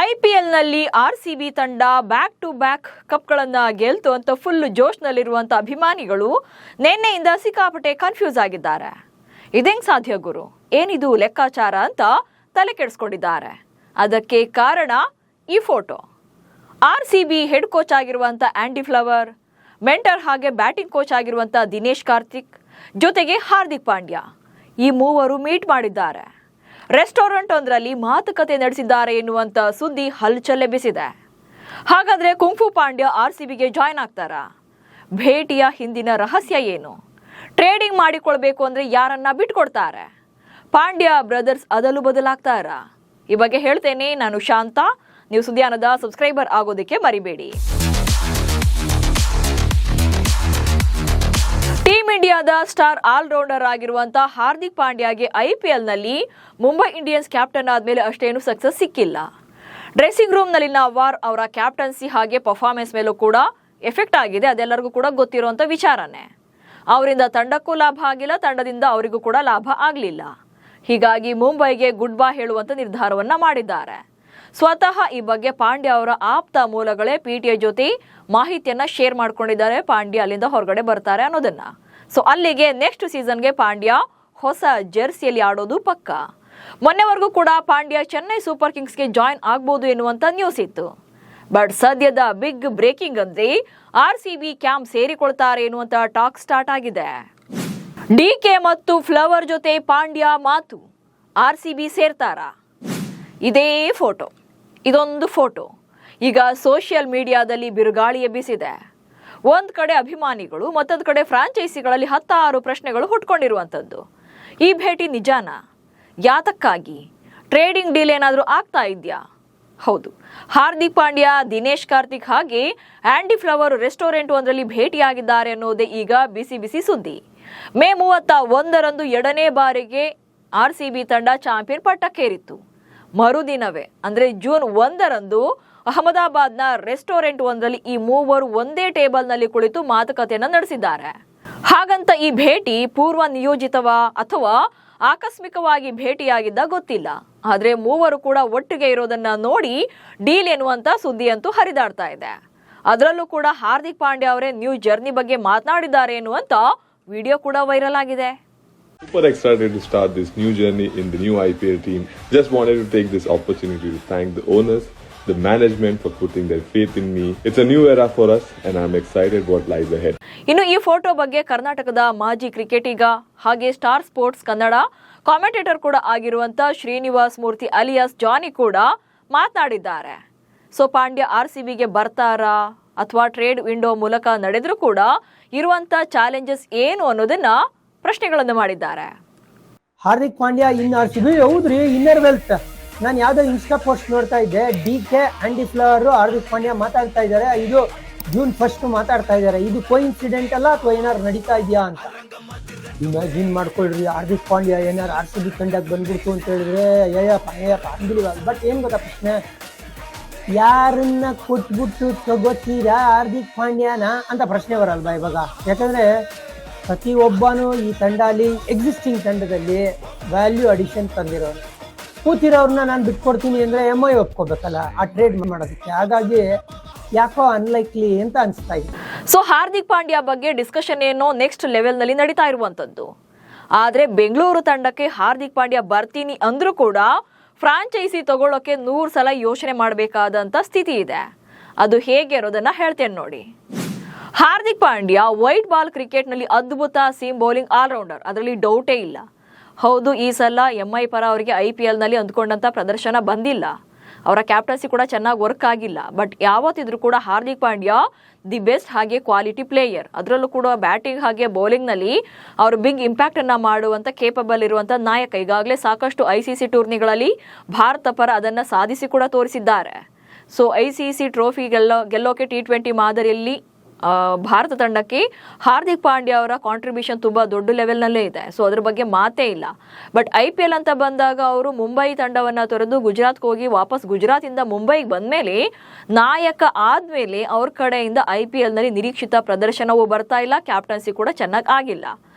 ಐಪಿಎಲ್ನಲ್ಲಿ RCB ತಂಡ back to back ಕಪ್ಗಳನ್ನು ಗೆಲ್ತು ಅಂತ full ಜೋಶ್ನಲ್ಲಿರುವಂಥ ಅಭಿಮಾನಿಗಳು ನಿನ್ನೆಯಿಂದ ಸಿಕ್ಕಾಪಟ್ಟೆ ಕನ್ಫ್ಯೂಸ್ ಆಗಿದ್ದಾರೆ. ಇದೇಂಗ್ ಸಾಧ್ಯ ಗುರು, ಏನಿದು ಲೆಕ್ಕಾಚಾರ ಅಂತ ತಲೆ ಕೆಡಿಸ್ಕೊಂಡಿದ್ದಾರೆ. ಅದಕ್ಕೆ ಕಾರಣ ಈ ಫೋಟೋ. ಆರ್ಸಿಬಿ ಹೆಡ್ ಕೋಚ್ ಆಗಿರುವಂಥ ಆಂಡಿ ಫ್ಲವರ್, ಮೆಂಟರ್ ಹಾಗೆ ಬ್ಯಾಟಿಂಗ್ ಕೋಚ್ ಆಗಿರುವಂಥ ದಿನೇಶ್ ಕಾರ್ತಿಕ್ ಜೊತೆಗೆ ಹಾರ್ದಿಕ್ ಪಾಂಡ್ಯ ಈ ಮೂವರು ಮೀಟ್ ಮಾಡಿದ್ದಾರೆ. ರೆಸ್ಟೋರೆಂಟ್ ಒಂದರಲ್ಲಿ ಮಾತುಕತೆ ನಡೆಸಿದ್ದಾರೆ ಎನ್ನುವಂತ ಸುದ್ದಿ ಹಲ್ಚಲೆಬ್ಬಿಸಿದೆ. ಹಾಗಾದ್ರೆ ಕುಂಫು ಪಾಂಡ್ಯ ಆರ್ಸಿಬಿಗೆ ಜಾಯ್ನ್ ಆಗ್ತಾರಾ? ಭೇಟಿಯ ಹಿಂದಿನ ರಹಸ್ಯ ಏನು? ಟ್ರೇಡಿಂಗ್ ಮಾಡಿಕೊಳ್ಬೇಕು ಅಂದ್ರೆ ಯಾರನ್ನ ಬಿಟ್ಕೊಡ್ತಾರೆ? ಪಾಂಡ್ಯ ಬ್ರದರ್ಸ್ ಅದಲು ಬದಲಾಗ್ತಾರಾ? ಈ ಬಗ್ಗೆ ಹೇಳ್ತೇನೆ. ನಾನು ಶಾಂತ. ನೀವು ಸುದ್ದಿಯಾನದ ಸಬ್ಸ್ಕ್ರೈಬರ್ ಆಗೋದಕ್ಕೆ ಮರಿಬೇಡಿ. ಟೀಮ್ ಇಂಡಿಯಾದ ಸ್ಟಾರ್ ಆಲ್ರೌಂಡರ್ ಆಗಿರುವಂತಹ ಹಾರ್ದಿಕ್ ಪಾಂಡ್ಯಗೆ ಐಪಿಎಲ್ನಲ್ಲಿ ಮುಂಬೈ ಇಂಡಿಯನ್ಸ್ ಕ್ಯಾಪ್ಟನ್ ಆದ್ಮೇಲೆ ಅಷ್ಟೇನು ಸಕ್ಸಸ್ ಸಿಕ್ಕಿಲ್ಲ. ಡ್ರೆಸ್ಸಿಂಗ್ ರೂಮ್ನಲ್ಲಿನ ವಾರ್ ಅವರ ಕ್ಯಾಪ್ಟನ್ಸಿ ಹಾಗೆ ಪರ್ಫಾರ್ಮೆನ್ಸ್ ಮೇಲೂ ಕೂಡ ಎಫೆಕ್ಟ್ ಆಗಿದೆ. ಅದೆಲ್ಲರಿಗೂ ಕೂಡ ಗೊತ್ತಿರುವಂಥ ವಿಚಾರನೇ. ಅವರಿಂದ ತಂಡಕ್ಕೂ ಲಾಭ ಆಗಿಲ್ಲ, ತಂಡದಿಂದ ಅವರಿಗೂ ಕೂಡ ಲಾಭ ಆಗಲಿಲ್ಲ. ಹೀಗಾಗಿ ಮುಂಬೈಗೆ ಗುಡ್ ಬೈ ಹೇಳುವಂಥ ನಿರ್ಧಾರವನ್ನ ಮಾಡಿದ್ದಾರೆ. ಸ್ವತಃ ಈ ಬಗ್ಗೆ ಪಾಂಡ್ಯ ಅವರ ಆಪ್ತ ಮೂಲಗಳೇ ಪಿಟಿಐ ಜೊತೆ ಮಾಹಿತಿಯನ್ನ ಶೇರ್ ಮಾಡ್ಕೊಂಡಿದ್ದಾರೆ. ಪಾಂಡ್ಯ ಅಲ್ಲಿಂದ ಹೊರಗಡೆ ಬರ್ತಾರೆ ಅನ್ನೋದನ್ನ. ಸೊ ಅಲ್ಲಿಗೆ ನೆಕ್ಸ್ಟ್ ಸೀಸನ್ಗೆ ಪಾಂಡ್ಯ ಹೊಸ ಜೆರ್ಸಿಯಲ್ಲಿ ಆಡೋದು ಪಕ್ಕ. ಮೊನ್ನೆವರೆಗೂ ಕೂಡ ಪಾಂಡ್ಯ ಚೆನ್ನೈ ಸೂಪರ್ ಕಿಂಗ್ಸ್ಗೆ ಜಾಯಿನ್ ಆಗ್ಬೋದು ಎನ್ನುವಂತ ನ್ಯೂಸ್ ಇತ್ತು. ಬಟ್ ಸದ್ಯದ ಬಿಗ್ ಬ್ರೇಕಿಂಗ್ ಅಂದ್ರೆ ಆರ್ಸಿಬಿ ಕ್ಯಾಂಪ್ ಸೇರಿಕೊಳ್ತಾರೆ ಎನ್ನುವಂತ ಟಾಕ್ ಸ್ಟಾರ್ಟ್ ಆಗಿದೆ. ಡಿಕೆ ಮತ್ತು ಫ್ಲವರ್ ಜೊತೆ ಪಾಂಡ್ಯ ಮಾತು, ಆರ್ಸಿಬಿ ಸೇರ್ತಾರಾ? ಇದೇ ಫೋಟೋ, ಇದೊಂದು ಫೋಟೋ ಈಗ ಸೋಷಿಯಲ್ ಮೀಡಿಯಾದಲ್ಲಿ ಬಿರುಗಾಳಿ ಎಬ್ಬಿಸಿದೆ. ಒಂದ್ ಕಡೆ ಅಭಿಮಾನಿಗಳು, ಮತ್ತೊಂದು ಕಡೆ ಫ್ರಾಂಚೈಸಿಗಳಲ್ಲಿ 16 ಪ್ರಶ್ನೆಗಳು ಹುಟ್ಕೊಂಡಿರುವಂಥದ್ದು. ಈ ಭೇಟಿ ನಿಜಾನಾ? ಯಾತಕ್ಕಾಗಿ? ಟ್ರೇಡಿಂಗ್ ಡೀಲ್ ಏನಾದರೂ ಆಗ್ತಾ ಇದೆಯಾ? ಹೌದು, ಹಾರ್ದಿಕ್ ಪಾಂಡ್ಯ, ದಿನೇಶ್ ಕಾರ್ತಿಕ್ ಹಾಗೆ ಆಂಡಿ ಫ್ಲವರ್ ರೆಸ್ಟೋರೆಂಟ್ ಒಂದರಲ್ಲಿ ಭೇಟಿಯಾಗಿದ್ದಾರೆ ಅನ್ನೋದೇ ಈಗ ಬಿಸಿ ಬಿಸಿ ಸುದ್ದಿ. ಮೇ 31ರಂದು 2ನೇ ಬಾರಿಗೆ ಆರ್ಸಿಬಿ ತಂಡ ಚಾಂಪಿಯನ್ ಪಟ್ಟಕ್ಕೇರಿತ್ತು. ಮರುದಿನವೇ ಅಂದ್ರೆ ಜೂನ್ 1ರಂದು ಅಹಮದಾಬಾದ್ನ ರೆಸ್ಟೋರೆಂಟ್ ಒಂದರಲ್ಲಿ ಈ ಮೂವರು ಒಂದೇ ಟೇಬಲ್ನಲ್ಲಿ ಕುಳಿತು ಮಾತುಕತೆಯನ್ನು ನಡೆಸಿದ್ದಾರೆ. ಹಾಗಂತ ಈ ಭೇಟಿ ಪೂರ್ವ ನಿಯೋಜಿತವಾ ಅಥವಾ ಆಕಸ್ಮಿಕವಾಗಿ ಭೇಟಿಯಾಗಿದ್ದ ಗೊತ್ತಿಲ್ಲ. ಆದ್ರೆ ಮೂವರು ಕೂಡ ಒಟ್ಟಿಗೆ ಇರೋದನ್ನ ನೋಡಿ ಡೀಲ್ ಎನ್ನುವಂತ ಸುದ್ದಿ ಅಂತೂ ಹರಿದಾಡ್ತಾ ಇದೆ. ಅದರಲ್ಲೂ ಕೂಡ ಹಾರ್ದಿಕ್ ಪಾಂಡ್ಯ ಅವರೇ ನ್ಯೂ ಜರ್ನಿ ಬಗ್ಗೆ ಮಾತನಾಡಿದ್ದಾರೆ ಎನ್ನುವಂತ ವಿಡಿಯೋ ಕೂಡ ವೈರಲ್ ಆಗಿದೆ. Super excited to start this new journey in the new IPL team. Just wanted to take this opportunity to thank the owners, the management for putting their faith in me. It's a new era for us and I'm excited what lies ahead. ಇನ್ನು ಈ photo ಬಗ್ಗೆ ಕರ್ನಾಟಕದ ಮಾಜಿ ಕ್ರಿಕೆಟಿಗ ಹಾಗೆ star sports Kannada commentator ಕೂಡ ಆಗಿರುವಂತ Srinivas Murthy alias ಜಾನಿ ಕೂಡ ಮಾತನಾಡಿದ್ದಾರೆ. ಸೊ ಪಾಂಡ್ಯ ಆರ್ಸಿಬಿಗೆ ಬರ್ತಾರಾ ಅಥವಾ ಟ್ರೇಡ್ ವಿಂಡೋ ಮೂಲಕ ನಡೆದ್ರೂ ಕೂಡ ಇರುವಂತ ಚಾಲೆಂಜಸ್ ಏನು ಅನ್ನೋದನ್ನ ಪ್ರಶ್ನೆಗಳನ್ನು ಮಾಡಿದ್ದಾರೆ. ಹಾರ್ದಿಕ್ ಪಾಂಡ್ಯ ಇನ್ ಆರ್ಸಿಬಿ ಹೌದ್ರಿ, ಇನ್ನರ್ ವೆಲ್ತ್. ನಾನು ಯಾವ್ದೋ ಇನ್ಸ್ಟಾ ಪೋಸ್ಟ್ ನೋಡ್ತಾ ಇದ್ದೆ, DK, Andy Flower, Hardik Pandya ಮಾತಾಡ್ತಾ ಇದ್ದಾರೆ. ಇದು ಜೂನ್ 1 ಮಾತಾಡ್ತಾ ಇದ್ದಾರೆ. ಇದು ಕೋಇನ್ಸಿಡೆಂಟ್ ಅಲ್ಲ ಅಥವಾ ಏನಾರು ನಡೀತಾ ಇದೆಯಾ ಅಂತ ಇಮ್ಯಾಜಿನ್ ಮಾಡ್ಕೊಳ್ರಿ. ಹಾರ್ದಿಕ್ ಪಾಂಡ್ಯ ಏನಾರು ಆರ್ಸಿಬಿ ತಂಡಕ್ಕೆ ಬಂದ್ಬಿಡ್ತು ಅಂತ ಹೇಳಿದ್ರೆ ಅನ್ಬಿಲಿವಲ್. ಬಟ್ ಏನ್ ಗೊತ್ತಾ ಪ್ರಶ್ನೆ, ಯಾರನ್ನ ಕೊಟ್ಬಿಟ್ಟು ತಗೋತೀರಾ ಹಾರ್ದಿಕ್ ಪಾಂಡ್ಯನ ಅಂತ ಪ್ರಶ್ನೆ ಬರಲ್ವಾ ಇವಾಗ? ಯಾಕಂದ್ರೆ ಪ್ರತಿಯೊಬ್ಬನು ಈ ತಂಡದಲ್ಲಿ ಎಕ್ಸಿಸ್ಟಿಂಗ್ ತಂಡದಲ್ಲಿ ವ್ಯಾಲ್ಯೂ ಅಡಿಷನ್ ತಂದಿರೋರು. ಕೂತಿರೋರ್ನ ನಾನು ಬಿಟ್ಕೊಡ್ತೀನಿ ಅಂದ್ರೆ MI ಒಪ್ಕೋಬೇಕಲ್ಲ ಆ ಟ್ರೇಡ್ ಮಾಡೋದಕ್ಕೆ. ಹಾಗಾಗಿ ಯಾಕೋ ಅನ್ಲೈಕ್ಲಿ ಅಂತ ಅನಿಸ್ತಾ ಇದೆ. ಸೊ ಹಾರ್ದಿಕ್ ಪಾಂಡ್ಯ ಬಗ್ಗೆ ಡಿಸ್ಕಷನ್ ಏನೋ ನೆಕ್ಸ್ಟ್ ಲೆವೆಲ್ ನಲ್ಲಿ ನಡೀತಾ ಇರುವಂತದ್ದು. ಆದ್ರೆ ಬೆಂಗಳೂರು ತಂಡಕ್ಕೆ ಹಾರ್ದಿಕ್ ಪಾಂಡ್ಯ ಬರ್ತೀನಿ ಅಂದ್ರೂ ಕೂಡ ಫ್ರಾಂಚೈಸಿ ತಗೊಳ್ಳೋಕೆ 100 ಸಲ ಯೋಚನೆ ಮಾಡಬೇಕಾದಂತ ಸ್ಥಿತಿ ಇದೆ. ಅದು ಹೇಗೆ ಇರೋದನ್ನ ಹೇಳ್ತೇನೆ ನೋಡಿ. ಹಾರ್ದಿಕ್ ಪಾಂಡ್ಯ ವೈಟ್ ಬಾಲ್ ಕ್ರಿಕೆಟ್ನಲ್ಲಿ ಅದ್ಭುತ ಸೀಮ್ ಬೌಲಿಂಗ್ ಆಲ್ರೌಂಡರ್, ಅದರಲ್ಲಿ ಡೌಟೇ ಇಲ್ಲ. ಹೌದು, ಈ ಸಲ MI ಪರ ಅವರಿಗೆ IPLನಲ್ಲಿ ಅಂದ್ಕೊಂಡಂತ ಪ್ರದರ್ಶನ ಬಂದಿಲ್ಲ. ಅವರ ಕ್ಯಾಪ್ಟನ್ಸಿ ಕೂಡ ಚೆನ್ನಾಗಿ ವರ್ಕ್ ಆಗಿಲ್ಲ. ಬಟ್ ಯಾವತ್ತಿದ್ರೂ ಕೂಡ ಹಾರ್ದಿಕ್ ಪಾಂಡ್ಯ ದಿ ಬೆಸ್ಟ್ ಹಾಗೆ ಕ್ವಾಲಿಟಿ ಪ್ಲೇಯರ್. ಅದರಲ್ಲೂ ಕೂಡ ಬ್ಯಾಟಿಂಗ್ ಹಾಗೆ ಬೌಲಿಂಗ್ನಲ್ಲಿ ಅವರು ಬಿಗ್ ಇಂಪ್ಯಾಕ್ಟ್ ಅನ್ನ ಮಾಡುವಂತ ಕೇಪಬಲ್ ಇರುವಂತ ನಾಯಕ. ಈಗಾಗಲೇ ಸಾಕಷ್ಟು ICC ಟೂರ್ನಿಗಳಲ್ಲಿ ಭಾರತ ಪರ ಅದನ್ನ ಸಾಧಿಸಿ ಕೂಡ ತೋರಿಸಿದ್ದಾರೆ. ಸೊ ICC ಟ್ರೋಫಿ ಗೆಲ್ಲೋಕೆ T20 ಮಾದರಿಯಲ್ಲಿ ಭಾರತ ತಂಡಕ್ಕೆ ಹಾರ್ದಿಕ್ ಪಾಂಡ್ಯ ಅವರ ಕಾಂಟ್ರಿಬ್ಯೂಷನ್ ತುಂಬಾ ದೊಡ್ಡ ಲೆವೆಲ್ನಲ್ಲೇ ಇದೆ. ಸೊ ಅದ್ರ ಬಗ್ಗೆ ಮಾತೇ ಇಲ್ಲ. ಬಟ್ IPL ಅಂತ ಬಂದಾಗ ಅವರು ಮುಂಬೈ ತಂಡವನ್ನ ತೊರೆದು ಗುಜರಾತ್ಗೆ ಹೋಗಿ ವಾಪಸ್ ಗುಜರಾತಿಂದ ಮುಂಬೈಗೆ ಬಂದ್ಮೇಲೆ ನಾಯಕ ಆದ್ಮೇಲೆ ಅವ್ರ ಕಡೆಯಿಂದ IPLನಲ್ಲಿ ನಿರೀಕ್ಷಿತ ಪ್ರದರ್ಶನವೂ ಬರ್ತಾ ಇಲ್ಲ, ಕ್ಯಾಪ್ಟನ್ಸಿ ಕೂಡ ಚೆನ್ನಾಗಿ ಆಗಿಲ್ಲ.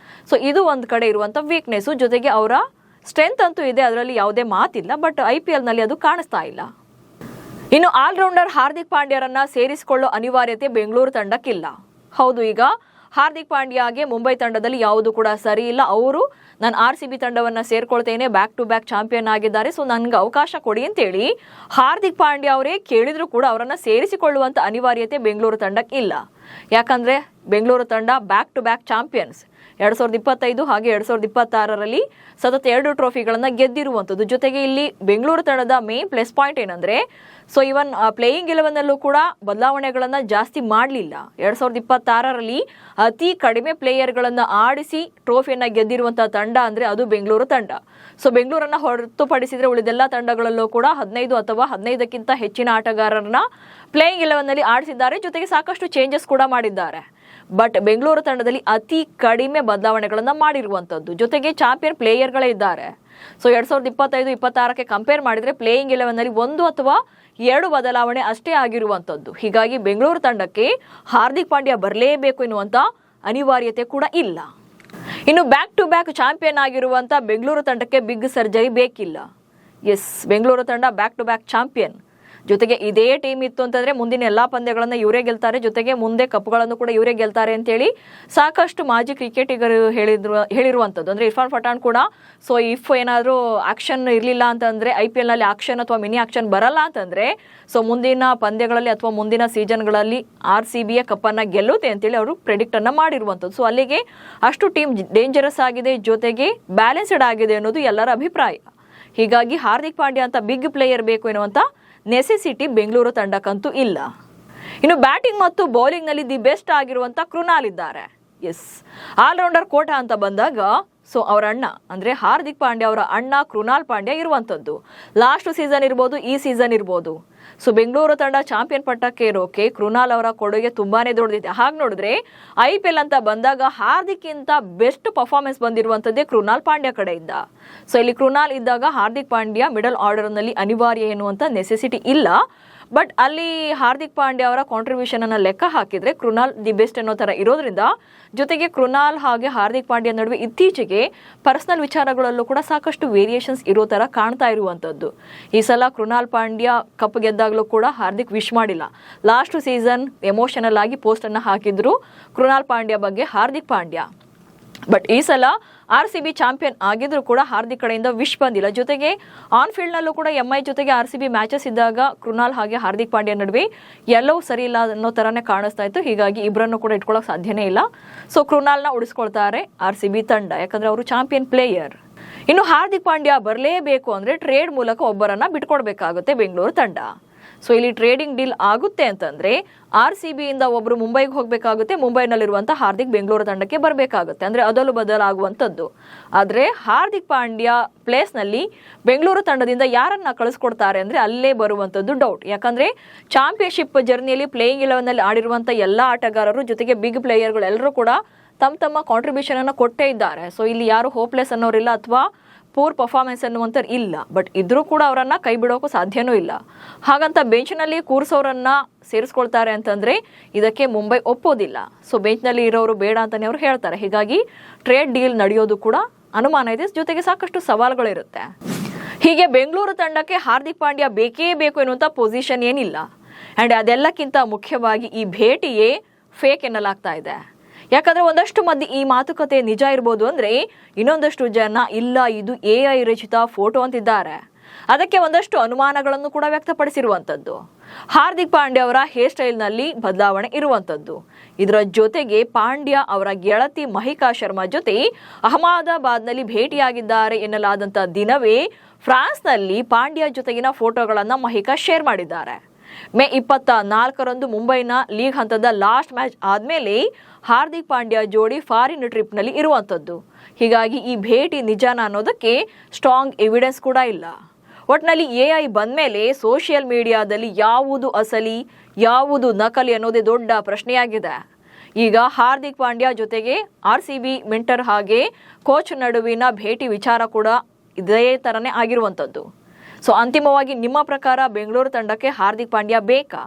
ಸೊ ಇದು ಒಂದ್ ಕಡೆ ಇರುವಂತ ವೀಕ್ನೆಸ್. ಜೊತೆಗೆ ಅವರ ಸ್ಟ್ರೆಂತ್ ಅಂತೂ ಇದೆ, ಅದರಲ್ಲಿ ಯಾವುದೇ ಮಾತಿಲ್ಲ. ಬಟ್ IPLನಲ್ಲಿ ಅದು ಕಾಣಿಸ್ತಾ ಇಲ್ಲ. ಇನ್ನು ಆಲ್ರೌಂಡರ್ ಹಾರ್ದಿಕ್ ಪಾಂಡ್ಯರನ್ನ ಸೇರಿಸಿಕೊಳ್ಳೋ ಅನಿವಾರ್ಯತೆ ಬೆಂಗಳೂರು ತಂಡಕ್ಕಿಲ್ಲ. ಹೌದು, ಈಗ ಹಾರ್ದಿಕ್ ಪಾಂಡ್ಯಗೆ ಮುಂಬೈ ತಂಡದಲ್ಲಿ ಯಾವುದು ಕೂಡ ಸರಿ ಇಲ್ಲ. ಅವರು ನಾನು RCB ತಂಡವನ್ನ ಸೇರ್ಕೊಳ್ತೇನೆ, ಬ್ಯಾಕ್ ಟು ಬ್ಯಾಕ್ ಚಾಂಪಿಯನ್ ಆಗಿದ್ದಾರೆ, ಸೊ ನನ್ಗೆ ಅವಕಾಶ ಕೊಡಿ ಅಂತೇಳಿ ಹಾರ್ದಿಕ್ ಪಾಂಡ್ಯ ಅವರೇ ಕೇಳಿದ್ರು ಕೂಡ ಅವರನ್ನ ಸೇರಿಸಿಕೊಳ್ಳುವಂತ ಅನಿವಾರ್ಯತೆ ಬೆಂಗಳೂರು ತಂಡಕ್ಕೆ ಇಲ್ಲ. ಯಾಕಂದ್ರೆ ಬೆಂಗಳೂರು ತಂಡ ಬ್ಯಾಕ್ ಟು ಬ್ಯಾಕ್ ಚಾಂಪಿಯನ್ಸ್ 2025 ಹಾಗೆ 2026ರಲ್ಲಿ ಸತತ 2 ಟ್ರೋಫಿಗಳನ್ನ ಗೆದ್ದಿರುವಂಥದ್ದು. ಜೊತೆಗೆ ಇಲ್ಲಿ ಬೆಂಗಳೂರು ತಂಡದ ಮೇನ್ ಪ್ಲಸ್ ಪಾಯಿಂಟ್ ಏನಂದ್ರೆ, ಸೊ ಇವನ್ ಪ್ಲೇಯಿಂಗ್ 11ನಲ್ಲೂ ಕೂಡ ಬದಲಾವಣೆಗಳನ್ನ ಜಾಸ್ತಿ ಮಾಡಲಿಲ್ಲ. 2026ರಲ್ಲಿ ಅತಿ ಕಡಿಮೆ ಪ್ಲೇಯರ್ಗಳನ್ನ ಆಡಿಸಿ ಟ್ರೋಫಿಯನ್ನ ಗೆದ್ದಿರುವಂತಹ ತಂಡ ಅಂದ್ರೆ ಅದು ಬೆಂಗಳೂರು ತಂಡ. ಸೊ ಬೆಂಗಳೂರನ್ನ ಹೊರತುಪಡಿಸಿದ್ರೆ ಉಳಿದೆಲ್ಲ ತಂಡಗಳಲ್ಲೂ ಕೂಡ 15 ಅಥವಾ 15ಕ್ಕಿಂತ ಹೆಚ್ಚಿನ ಆಟಗಾರರನ್ನ ಪ್ಲೇಯಿಂಗ್ 11ನಲ್ಲಿ ಆಡಿಸಿದ್ದಾರೆ. ಜೊತೆಗೆ ಸಾಕಷ್ಟು ಚೇಂಜಸ್ ಕೂಡ ಮಾಡಿದ್ದಾರೆ. ಬಟ್ ಬೆಂಗಳೂರು ತಂಡದಲ್ಲಿ ಅತಿ ಕಡಿಮೆ ಬದಲಾವಣೆಗಳನ್ನ ಮಾಡಿರುವಂತದ್ದು. ಜೊತೆಗೆ ಚಾಂಪಿಯನ್ ಪ್ಲೇಯರ್ಗಳೇ ಇದ್ದಾರೆ. ಸೊ 2025-26ಕ್ಕೆ ಕಂಪೇರ್ ಮಾಡಿದ್ರೆ ಪ್ಲೇಯಿಂಗ್ 11ನಲ್ಲಿ 1 ಅಥವಾ 2 ಬದಲಾವಣೆ ಅಷ್ಟೇ ಆಗಿರುವಂತದ್ದು. ಹೀಗಾಗಿ ಬೆಂಗಳೂರು ತಂಡಕ್ಕೆ ಹಾರ್ದಿಕ್ ಪಾಂಡ್ಯ ಬರಲೇಬೇಕು ಎನ್ನುವಂತ ಅನಿವಾರ್ಯತೆ ಕೂಡ ಇಲ್ಲ. ಇನ್ನು ಬ್ಯಾಕ್ ಟು ಬ್ಯಾಕ್ ಚಾಂಪಿಯನ್ ಆಗಿರುವಂತ ಬೆಂಗಳೂರು ತಂಡಕ್ಕೆ ಬಿಗ್ ಸರ್ಜರಿ ಬೇಕಿಲ್ಲ. ಎಸ್, ಬೆಂಗಳೂರು ತಂಡ ಬ್ಯಾಕ್ ಟು ಬ್ಯಾಕ್ ಚಾಂಪಿಯನ್. ಜೊತೆಗೆ ಇದೇ ಟೀಮ್ ಇತ್ತು ಅಂತಂದ್ರೆ ಮುಂದಿನ ಎಲ್ಲಾ ಪಂದ್ಯಗಳನ್ನ ಇವರೇ ಗೆಲ್ತಾರೆ, ಜೊತೆಗೆ ಮುಂದೆ ಕಪ್ಗಳನ್ನು ಕೂಡ ಇವರೇ ಗೆಲ್ತಾರೆ ಅಂತೇಳಿ ಸಾಕಷ್ಟು ಮಾಜಿ ಕ್ರಿಕೆಟಿಗರು ಹೇಳಿರುವಂತದ್ದು. ಅಂದ್ರೆ ಇರ್ಫಾನ್ ಪಠಾಣ್ ಕೂಡ, ಸೊ ಇಫ್ ಏನಾದ್ರೂ ಆಕ್ಷನ್ ಇರ್ಲಿಲ್ಲ ಅಂತಂದ್ರೆ IPL ನಲ್ಲಿ ಆಕ್ಷನ್ ಅಥವಾ ಮಿನಿ ಆಕ್ಷನ್ ಬರಲ್ಲ ಅಂತಂದ್ರೆ, ಸೊ ಮುಂದಿನ ಪಂದ್ಯಗಳಲ್ಲಿ ಅಥವಾ ಮುಂದಿನ ಸೀಸನ್ಗಳಲ್ಲಿ RCBಯ ಕಪ್ಪನ್ನ ಗೆಲ್ಲುತ್ತೆ ಅಂತೇಳಿ ಅವರು ಪ್ರೆಡಿಕ್ಟ್ ಅನ್ನ ಮಾಡಿರುವಂತದ್ದು. ಸೊ ಅಲ್ಲಿಗೆ ಅಷ್ಟು ಟೀಮ್ ಡೇಂಜರಸ್ ಆಗಿದೆ, ಜೊತೆಗೆ ಬ್ಯಾಲೆನ್ಸ್ಡ್ ಆಗಿದೆ ಅನ್ನೋದು ಎಲ್ಲರ ಅಭಿಪ್ರಾಯ. ಹೀಗಾಗಿ ಹಾರ್ದಿಕ್ ಪಾಂಡ್ಯ ಅಂತ ಬಿಗ್ ಪ್ಲೇಯರ್ ಬೇಕು ಎನ್ನುವಂತ ನೆಸೆಸಿಟಿ ಬೆಂಗಳೂರು ತಂಡಕ್ಕಂತೂ ಇಲ್ಲ. ಇನ್ನು ಬ್ಯಾಟಿಂಗ್ ಮತ್ತು ಬೌಲಿಂಗ್ ನಲ್ಲಿ ದಿ ಬೆಸ್ಟ್ ಆಗಿರುವಂತ ಕೃನಾಲ್ ಇದ್ದಾರೆ. ಎಸ್, ಆಲ್ರೌಂಡರ್ ಕೋಟಾ ಅಂತ ಬಂದಾಗ ಸೊ ಅವರ ಅಣ್ಣ ಅಂದ್ರೆ ಹಾರ್ದಿಕ್ ಪಾಂಡ್ಯ ಅವರ ಅಣ್ಣ ಕೃನಾಲ್ ಪಾಂಡ್ಯ ಇರುವಂತದ್ದು. ಲಾಸ್ಟ್ ಸೀಸನ್ ಇರ್ಬೋದು, ಈ ಸೀಸನ್ ಇರ್ಬೋದು, ಸೊ ಬೆಂಗಳೂರು ತಂಡ ಚಾಂಪಿಯನ್ ಪಟ್ಟಕ್ಕೆ ಇರೋಕೆ ಕೃನಾಲ್ ಅವರ ಕೊಡುಗೆ ತುಂಬಾನೇ ದೊಡ್ಡದಿದೆ. ಹಾಗೆ ನೋಡಿದ್ರೆ IPL ಅಂತ ಬಂದಾಗ ಹಾರ್ದಿಕ್ ಇಂತ ಬೆಸ್ಟ್ ಪರ್ಫಾರ್ಮೆನ್ಸ್ ಬಂದಿರುವಂತದ್ದೇ ಕೃನಾಲ್ ಪಾಂಡ್ಯ ಕಡೆಯಿಂದ. ಸೊ ಇಲ್ಲಿ ಕೃನಾಲ್ ಇದ್ದಾಗ ಹಾರ್ದಿಕ್ ಪಾಂಡ್ಯ ಮಿಡಲ್ ಆರ್ಡರ್ ನಲ್ಲಿ ಅನಿವಾರ್ಯ ಎನ್ನುವಂತ ನೆಸೆಸಿಟಿ ಇಲ್ಲ. ಬಟ್ ಅಲ್ಲಿ ಹಾರ್ದಿಕ್ ಪಾಂಡ್ಯ ಅವರ ಕಾಂಟ್ರಿಬ್ಯೂಷನ್ ಅನ್ನ ಲೆಕ್ಕ ಹಾಕಿದ್ರೆ ಕೃನಾಲ್ ದಿ ಬೆಸ್ಟ್ ಅನ್ನೋ ತರ ಇರೋದ್ರಿಂದ, ಜೊತೆಗೆ ಕೃನಾಲ್ ಹಾಗೆ ಹಾರ್ದಿಕ್ ಪಾಂಡ್ಯ ನಡುವೆ ಇತ್ತೀಚೆಗೆ ಪರ್ಸನಲ್ ವಿಚಾರಗಳಲ್ಲೂ ಕೂಡ ಸಾಕಷ್ಟು ವೇರಿಯೇಷನ್ಸ್ ಇರೋ ತರ ಕಾಣ್ತಾ ಇರುವಂತದ್ದು. ಈ ಸಲ ಕೃನಾಲ್ ಪಾಂಡ್ಯ ಕಪ್ ಗೆದ್ದಾಗಲೂ ಕೂಡ ಹಾರ್ದಿಕ್ ವಿಶ್ ಮಾಡಿಲ್ಲ. ಲಾಸ್ಟ್ ಸೀಸನ್ ಎಮೋಷನಲ್ ಆಗಿ ಪೋಸ್ಟ್ ಅನ್ನ ಹಾಕಿದ್ರು ಕೃನಾಲ್ ಪಾಂಡ್ಯ ಬಗ್ಗೆ ಹಾರ್ದಿಕ್ ಪಾಂಡ್ಯ. ಬಟ್ ಈ ಸಲ RCB ಚಾಂಪಿಯನ್ ಆಗಿದ್ರು ಕೂಡ ಹಾರ್ದಿಕ್ ಕಡೆಯಿಂದ ವಿಶ್ ಬಂದಿಲ್ಲ. ಜೊತೆಗೆ ಆನ್ ಫೀಲ್ಡ್ ನಲ್ಲೂ ಕೂಡ MI ಜೊತೆಗೆ RCB ಮ್ಯಾಚಸ್ ಇದ್ದಾಗ ಕೃನಾಲ್ ಹಾಗೆ ಹಾರ್ದಿಕ್ ಪಾಂಡ್ಯ ನಡುವೆ ಎಲ್ಲವೂ ಸರಿ ಇಲ್ಲ ಅನ್ನೋ ತರನೇ ಕಾಣಿಸ್ತಾ ಇತ್ತು. ಹೀಗಾಗಿ ಇಬ್ಬರನ್ನು ಕೂಡ ಇಟ್ಕೊಳ್ಳೋಕೆ ಸಾಧ್ಯನೇ ಇಲ್ಲ. ಸೊ ಕೃನಾಲ್ನ ಉಳಿಸ್ಕೊಳ್ತಾರೆ RCB ತಂಡ, ಯಾಕಂದ್ರೆ ಅವರು ಚಾಂಪಿಯನ್ ಪ್ಲೇಯರ್. ಇನ್ನು ಹಾರ್ದಿಕ್ ಪಾಂಡ್ಯ ಬರಲೇಬೇಕು ಅಂದ್ರೆ ಟ್ರೇಡ್ ಮೂಲಕ ಒಬ್ಬರನ್ನ ಬಿಟ್ಕೊಡ್ಬೇಕಾಗುತ್ತೆ ಬೆಂಗಳೂರು ತಂಡ. ಸೊ ಇಲ್ಲಿ ಟ್ರೇಡಿಂಗ್ ಡೀಲ್ ಆಗುತ್ತೆ ಅಂತಂದ್ರೆ RCB ಇಂದ ಒಬ್ರು ಮುಂಬೈಗೆ ಹೋಗ್ಬೇಕಾಗುತ್ತೆ, ಮುಂಬೈನಲ್ಲಿರುವಂತಹ ಹಾರ್ದಿಕ್ ಬೆಂಗಳೂರು ತಂಡಕ್ಕೆ ಬರಬೇಕಾಗುತ್ತೆ. ಅಂದ್ರೆ ಅದಲು ಬದಲಾಗುವಂತದ್ದು. ಆದ್ರೆ ಹಾರ್ದಿಕ್ ಪಾಂಡ್ಯ ಪ್ಲೇಸ್ ನಲ್ಲಿ ಬೆಂಗಳೂರು ತಂಡದಿಂದ ಯಾರನ್ನ ಕಳಿಸ್ಕೊಡ್ತಾರೆ ಅಂದ್ರೆ ಅಲ್ಲೇ ಬರುವಂತದ್ದು ಡೌಟ್. ಯಾಕಂದ್ರೆ ಚಾಂಪಿಯನ್ಶಿಪ್ ಜರ್ನಿಯಲ್ಲಿ ಪ್ಲೇಯಿಂಗ್ 11ನಲ್ಲಿ ಆಡಿರುವಂತ ಎಲ್ಲಾ ಆಟಗಾರರು ಜೊತೆಗೆ ಬಿಗ್ ಪ್ಲೇಯರ್ಗಳು ಎಲ್ಲರೂ ಕೂಡ ತಮ್ಮ ಕಾಂಟ್ರಿಬ್ಯೂಷನ್ ಅನ್ನ ಕೊಟ್ಟೇ ಇದ್ದಾರೆ. ಸೊ ಇಲ್ಲಿ ಯಾರು ಹೋಪ್ಲೆಸ್ ಅನ್ನೋರಿಲ್ಲ ಅಥವಾ ಪೂರ್ ಪರ್ಫಾರ್ಮೆನ್ಸ್ ಅನ್ನುವಂಥ ಇಲ್ಲ. ಬಟ್ ಇದ್ರೂ ಕೂಡ ಅವರನ್ನ ಕೈ ಬಿಡೋಕ್ಕೂ ಸಾಧ್ಯನೂ ಇಲ್ಲ. ಹಾಗಂತ ಬೆಂಚ್ನಲ್ಲಿ ಕೂರಿಸೋರನ್ನ ಸೇರಿಸ್ಕೊಳ್ತಾರೆ ಅಂತಂದ್ರೆ ಇದಕ್ಕೆ ಮುಂಬೈ ಒಪ್ಪೋದಿಲ್ಲ. ಸೊ ಬೆಂಚ್ನಲ್ಲಿ ಇರೋರು ಬೇಡ ಅಂತಾನೆ ಅವರು ಹೇಳ್ತಾರೆ. ಹೀಗಾಗಿ ಟ್ರೇಡ್ ಡೀಲ್ ನಡೆಯೋದು ಕೂಡ ಅನುಮಾನ ಇದೆ, ಜೊತೆಗೆ ಸಾಕಷ್ಟು ಸವಾಲುಗಳಿರುತ್ತೆ. ಹೀಗೆ ಬೆಂಗಳೂರು ತಂಡಕ್ಕೆ ಹಾರ್ದಿಕ್ ಪಾಂಡ್ಯ ಬೇಕೇ ಬೇಕು ಎನ್ನುವಂಥ ಪೊಸಿಷನ್ ಏನಿಲ್ಲ. ಅಂಡ್ ಅದೆಲ್ಲಕ್ಕಿಂತ ಮುಖ್ಯವಾಗಿ ಈ ಭೇಟಿಯೇ ಫೇಕ್ ಎನ್ನಲಾಗ್ತಾ ಇದೆ. ಯಾಕಂದ್ರೆ ಒಂದಷ್ಟು ಮಂದಿ ಈ ಮಾತುಕತೆ ನಿಜ ಇರ್ಬೋದು ಅಂದ್ರೆ ಇನ್ನೊಂದಷ್ಟು ಜನ ಇಲ್ಲ ಇದು AI ರಚಿತ ಫೋಟೋ ಅಂತಿದ್ದಾರೆ. ಅದಕ್ಕೆ ಒಂದಷ್ಟು ಅನುಮಾನಗಳನ್ನು ಕೂಡ ವ್ಯಕ್ತಪಡಿಸಿರುವಂತದ್ದು. ಹಾರ್ದಿಕ್ ಪಾಂಡ್ಯ ಅವರ ಹೇರ್ ಸ್ಟೈಲ್ ನಲ್ಲಿ ಬದಲಾವಣೆ ಇರುವಂತದ್ದು. ಇದರ ಜೊತೆಗೆ ಪಾಂಡ್ಯ ಅವರ ಗೆಳತಿ ಮಹಿಕಾ ಶರ್ಮಾ ಜೊತೆ ಅಹಮದಾಬಾದ್ ನಲ್ಲಿ ಭೇಟಿಯಾಗಿದ್ದಾರೆ ಎನ್ನಲಾದಂತ ದಿನವೇ ಫ್ರಾನ್ಸ್ ನಲ್ಲಿ ಪಾಂಡ್ಯ ಜೊತೆಗಿನ ಫೋಟೋಗಳನ್ನ ಮಹಿಕಾ ಶೇರ್ ಮಾಡಿದ್ದಾರೆ. ಮೇ 24ರಂದು ಮುಂಬೈನ ಲೀಗ್ ಹಂತದ ಲಾಸ್ಟ್ ಮ್ಯಾಚ್ ಆದ್ಮೇಲೆ ಹಾರ್ದಿಕ್ ಪಾಂಡ್ಯ ಜೋಡಿ ಫಾರಿನ್ ಟ್ರಿಪ್ ನಲ್ಲಿ ಇರುವಂತದ್ದು. ಹೀಗಾಗಿ ಈ ಭೇಟಿ ನಿಜಾನ ಅನ್ನೋದಕ್ಕೆ ಸ್ಟ್ರಾಂಗ್ ಎವಿಡೆನ್ಸ್ ಕೂಡ ಇಲ್ಲ. ಒಟ್ನಲ್ಲಿ AI ಬಂದ್ಮೇಲೆ ಸೋಷಿಯಲ್ ಮೀಡಿಯಾದಲ್ಲಿ ಯಾವುದು ಅಸಲಿ ಯಾವುದು ನಕಲಿ ಅನ್ನೋದೇ ದೊಡ್ಡ ಪ್ರಶ್ನೆಯಾಗಿದೆ. ಈಗ ಹಾರ್ದಿಕ್ ಪಾಂಡ್ಯ ಜೊತೆಗೆ RCB ಮೆಂಟರ್ ಹಾಗೆ ಕೋಚ್ ನಡುವಿನ ಭೇಟಿ ವಿಚಾರ ಕೂಡ ಇದೇ ತರನೇ ಆಗಿರುವಂತದ್ದು. ಸೊ ಅಂತಿಮವಾಗಿ ನಿಮ್ಮ ಪ್ರಕಾರ ಬೆಂಗಳೂರು ತಂಡಕ್ಕೆ ಹಾರ್ದಿಕ್ ಪಾಂಡ್ಯ ಬೇಕಾ?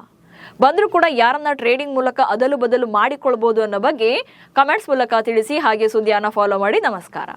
ಬಂದರೂ ಕೂಡ ಯಾರನ್ನ ಟ್ರೇಡಿಂಗ್ ಮೂಲಕ ಅದಲು ಬದಲು ಮಾಡಿಕೊಳ್ಬಹುದು ಅನ್ನೋ ಬಗ್ಗೆ ಕಮೆಂಟ್ಸ್ ಮೂಲಕ ತಿಳಿಸಿ. ಹಾಗೆ ಸುದ್ದಿಯನ್ನ ಫಾಲೋ ಮಾಡಿ. ನಮಸ್ಕಾರ.